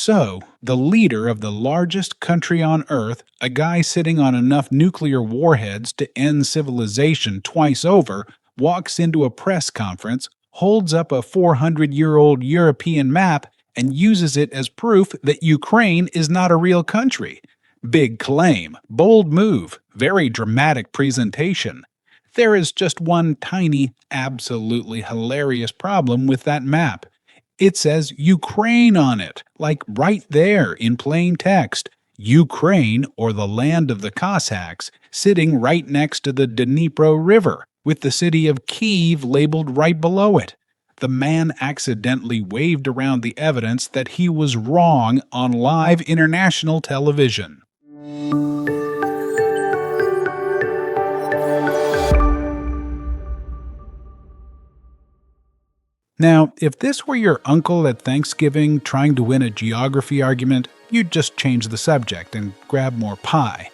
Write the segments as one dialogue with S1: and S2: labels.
S1: So, the leader of the largest country on Earth, a guy sitting on enough nuclear warheads to end civilization twice over, walks into a press conference, holds up a 400-year-old European map, and uses it as proof that Ukraine is not a real country. Big claim, bold move, very dramatic presentation. There is just one tiny, absolutely hilarious problem with that map. It says Ukraine on it, like right there in plain text. Ukraine, or the land of the Cossacks, sitting right next to the Dnipro River, with the city of Kyiv labeled right below it. The man accidentally waved around the evidence that he was wrong on live international television. Now, if this were your uncle at Thanksgiving trying to win a geography argument, you'd just change the subject and grab more pie.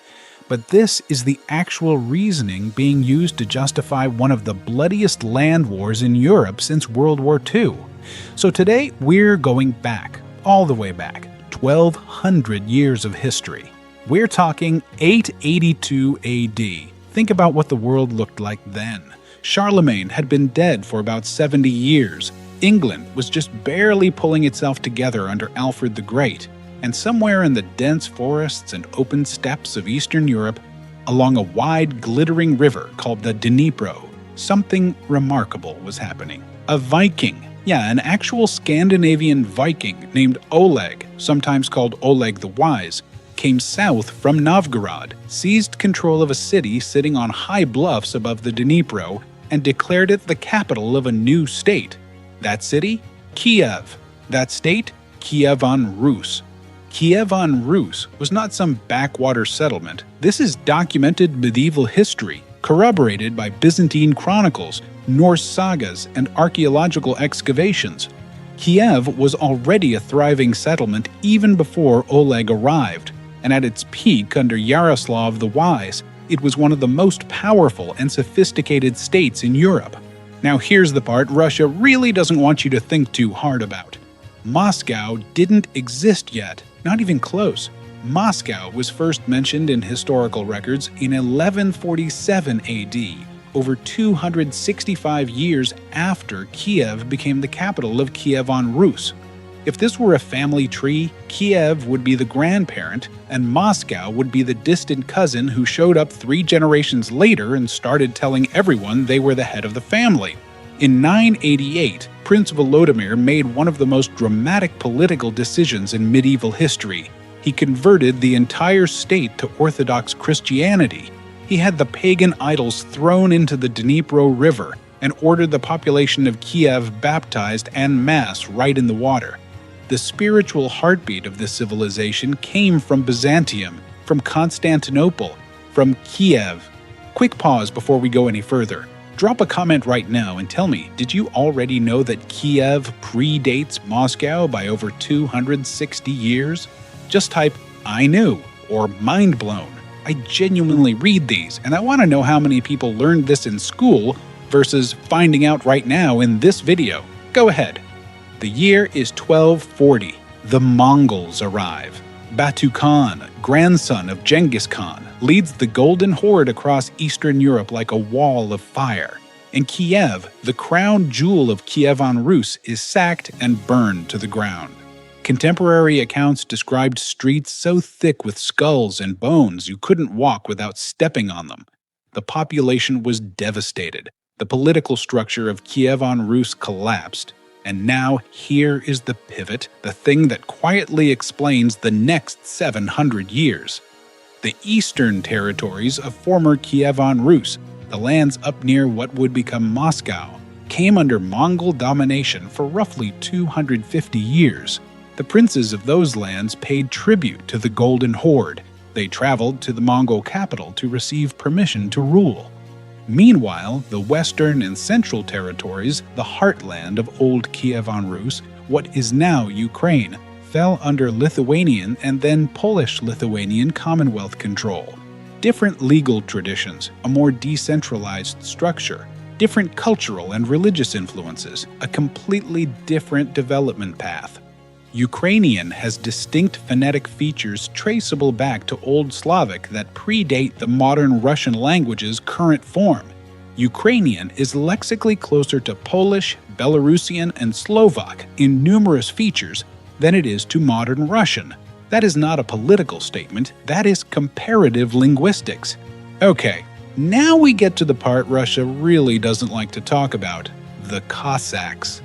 S1: But this is the actual reasoning being used to justify one of the bloodiest land wars in Europe since World War II. So today, we're going back, all the way back, 1,200 years of history. We're talking 882 AD. Think about what the world looked like then. Charlemagne had been dead for about 70 years. England was just barely pulling itself together under Alfred the Great. And somewhere in the dense forests and open steppes of Eastern Europe, along a wide, glittering river called the Dnipro, something remarkable was happening. A Viking, an actual Scandinavian Viking named Oleg, sometimes called Oleg the Wise, came south from Novgorod, seized control of a city sitting on high bluffs above the Dnipro, and declared it the capital of a new state. That city? Kyiv. That state? Kyivan Rus. Kyivan Rus was not some backwater settlement. This is documented medieval history, corroborated by Byzantine chronicles, Norse sagas, and archaeological excavations. Kyiv was already a thriving settlement even before Oleg arrived, and at its peak under Yaroslav the Wise, it was one of the most powerful and sophisticated states in Europe. Now here's the part Russia really doesn't want you to think too hard about. Moscow didn't exist yet, not even close. Moscow was first mentioned in historical records in 1147 AD, over 265 years after Kyiv became the capital of Kyivan Rus. If this were a family tree, Kyiv would be the grandparent, and Moscow would be the distant cousin who showed up 3 generations later and started telling everyone they were the head of the family. In 988, Prince Volodymyr made one of the most dramatic political decisions in medieval history. He converted the entire state to Orthodox Christianity. He had the pagan idols thrown into the Dnipro River and ordered the population of Kyiv baptized en masse right in the water. The spiritual heartbeat of this civilization came from Byzantium, from Constantinople, from Kyiv. Quick pause before we go any further. Drop a comment right now and tell me, did you already know that Kyiv predates Moscow by over 260 years? Just type, I knew, or mind blown. I genuinely read these, and I want to know how many people learned this in school versus finding out right now in this video. Go ahead. The year is 1240. The Mongols arrive. Batu Khan, grandson of Genghis Khan, leads the Golden Horde across Eastern Europe like a wall of fire. And Kyiv, the crown jewel of Kyivan Rus, is sacked and burned to the ground. Contemporary accounts described streets so thick with skulls and bones you couldn't walk without stepping on them. The population was devastated. The political structure of Kyivan Rus collapsed. And now, here is the pivot, the thing that quietly explains the next 700 years. The eastern territories of former Kyivan Rus, the lands up near what would become Moscow, came under Mongol domination for roughly 250 years. The princes of those lands paid tribute to the Golden Horde. They traveled to the Mongol capital to receive permission to rule. Meanwhile, the western and central territories, the heartland of old Kyivan Rus, what is now Ukraine, fell under Lithuanian and then Polish-Lithuanian Commonwealth control. Different legal traditions, a more decentralized structure, different cultural and religious influences, a completely different development path. Ukrainian has distinct phonetic features traceable back to Old Slavic that predate the modern Russian language's current form. Ukrainian is lexically closer to Polish, Belarusian, and Slovak in numerous features than it is to modern Russian. That is not a political statement, that is comparative linguistics. Okay, now we get to the part Russia really doesn't like to talk about: the Cossacks.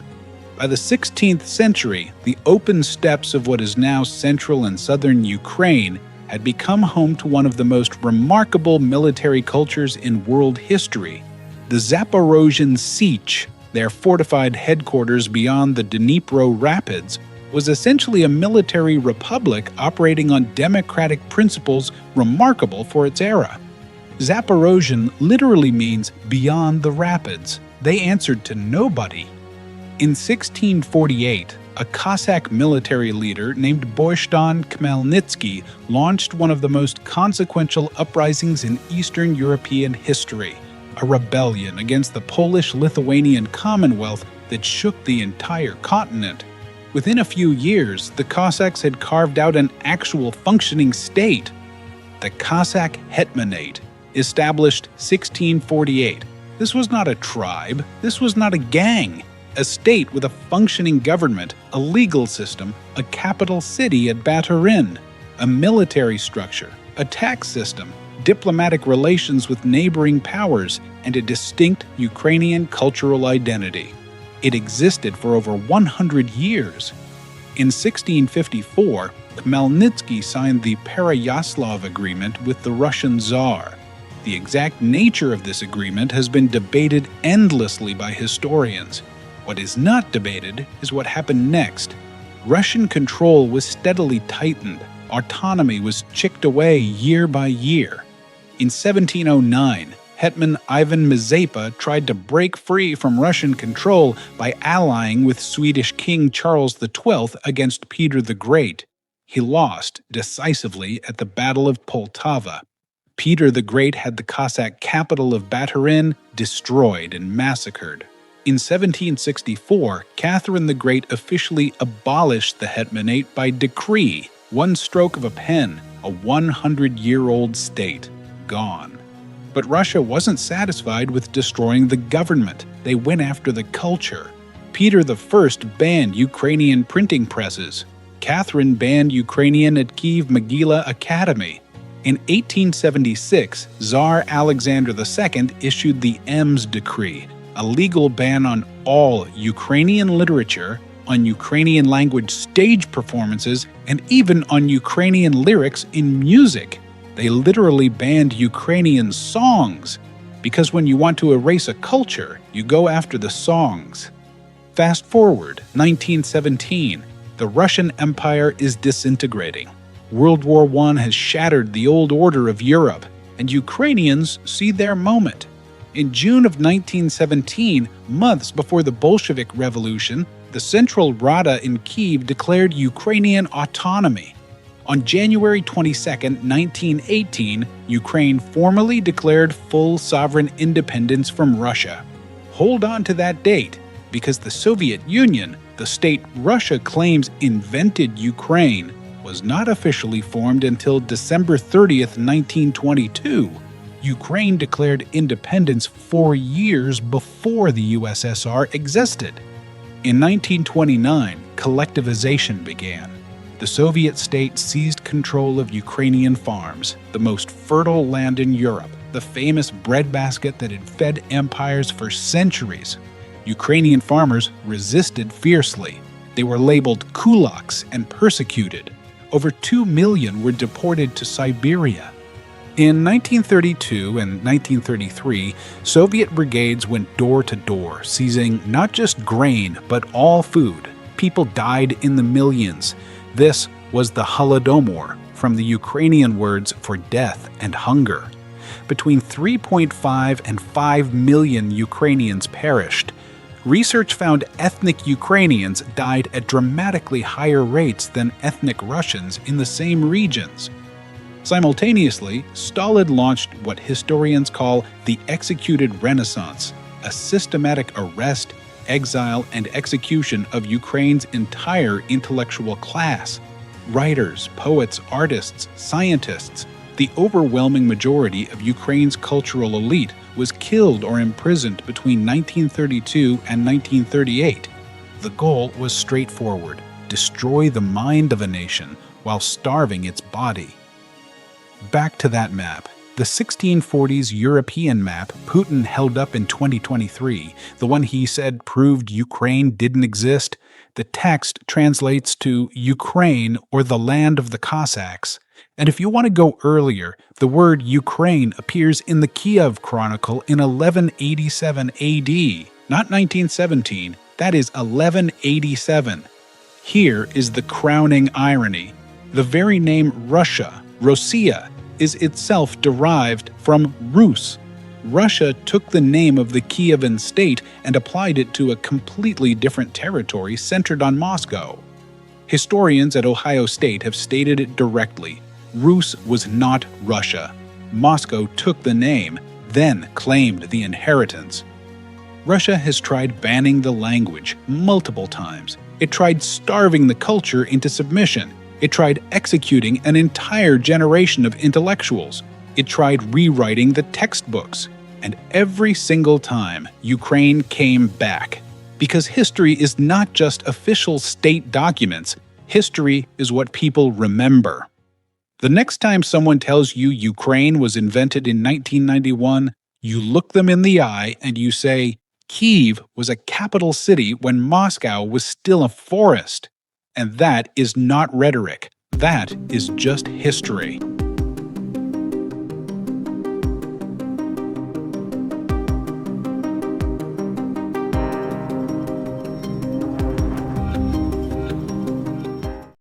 S1: By the 16th century, the open steppes of what is now central and southern Ukraine had become home to one of the most remarkable military cultures in world history. The Zaporozhian Sich, their fortified headquarters beyond the Dnipro Rapids, was essentially a military republic operating on democratic principles remarkable for its era. Zaporozhian literally means beyond the rapids. They answered to nobody. In 1648, a Cossack military leader named Bohdan Khmelnytsky launched one of the most consequential uprisings in Eastern European history, a rebellion against the Polish-Lithuanian Commonwealth that shook the entire continent. Within a few years, the Cossacks had carved out an actual functioning state. The Cossack Hetmanate, established 1648. This was not a tribe, this was not a gang. A state with a functioning government, a legal system, a capital city at Baturin, a military structure, a tax system, diplomatic relations with neighboring powers, and a distinct Ukrainian cultural identity. It existed for over 100 years. In 1654, Khmelnytsky signed the Pereyaslav Agreement with the Russian Tsar. The exact nature of this agreement has been debated endlessly by historians. What is not debated is what happened next. Russian control was steadily tightened. Autonomy was chipped away year by year. In 1709, Hetman Ivan Mazepa tried to break free from Russian control by allying with Swedish King Charles XII against Peter the Great. He lost decisively at the Battle of Poltava. Peter the Great had the Cossack capital of Baturin destroyed and massacred. In 1764, Catherine the Great officially abolished the Hetmanate by decree, one stroke of a pen, a 100-year-old state, gone. But Russia wasn't satisfied with destroying the government. They went after the culture. Peter I banned Ukrainian printing presses. Catherine banned Ukrainian at Kyiv Mogila Academy. In 1876, Tsar Alexander II issued the Ems Decree, a legal ban on all Ukrainian literature, on Ukrainian language stage performances, and even on Ukrainian lyrics in music. They literally banned Ukrainian songs, because when you want to erase a culture, you go after the songs. Fast forward, 1917, the Russian Empire is disintegrating. World War I has shattered the old order of Europe, and Ukrainians see their moment. In June of 1917, months before the Bolshevik Revolution, the Central Rada in Kyiv declared Ukrainian autonomy. On January 22, 1918, Ukraine formally declared full sovereign independence from Russia. Hold on to that date, because the Soviet Union, the state Russia claims invented Ukraine, was not officially formed until December 30, 1922. Ukraine declared independence 4 years before the USSR existed. In 1929, collectivization began. The Soviet state seized control of Ukrainian farms, the most fertile land in Europe, the famous breadbasket that had fed empires for centuries. Ukrainian farmers resisted fiercely. They were labeled kulaks and persecuted. Over 2 million were deported to Siberia. In 1932 and 1933, Soviet brigades went door to door, seizing not just grain, but all food. People died in the millions. This was the Holodomor, from the Ukrainian words for death and hunger. Between 3.5 and 5 million Ukrainians perished. Research found ethnic Ukrainians died at dramatically higher rates than ethnic Russians in the same regions. Simultaneously, Stalin launched what historians call the executed Renaissance, a systematic arrest, exile, and execution of Ukraine's entire intellectual class. Writers, poets, artists, scientists. The overwhelming majority of Ukraine's cultural elite was killed or imprisoned between 1932 and 1938. The goal was straightforward: destroy the mind of a nation while starving its body. Back to that map. The 1640s European map Putin held up in 2023, the one he said proved Ukraine didn't exist, the text translates to Ukraine, or the land of the Cossacks. And if you want to go earlier, the word Ukraine appears in the Kyiv Chronicle in 1187 AD, not 1917. That is 1187. Here is the crowning irony. The very name Russia, Rossiya, is itself derived from Rus. Russia took the name of the Kievan state and applied it to a completely different territory centered on Moscow. Historians at Ohio State have stated it directly. Rus was not Russia. Moscow took the name, then claimed the inheritance. Russia has tried banning the language multiple times. It tried starving the culture into submission. It tried executing an entire generation of intellectuals. It tried rewriting the textbooks. And every single time, Ukraine came back. Because history is not just official state documents. History is what people remember. The next time someone tells you Ukraine was invented in 1991, you look them in the eye and you say, Kyiv was a capital city when Moscow was still a forest. And that is not rhetoric. That is just history.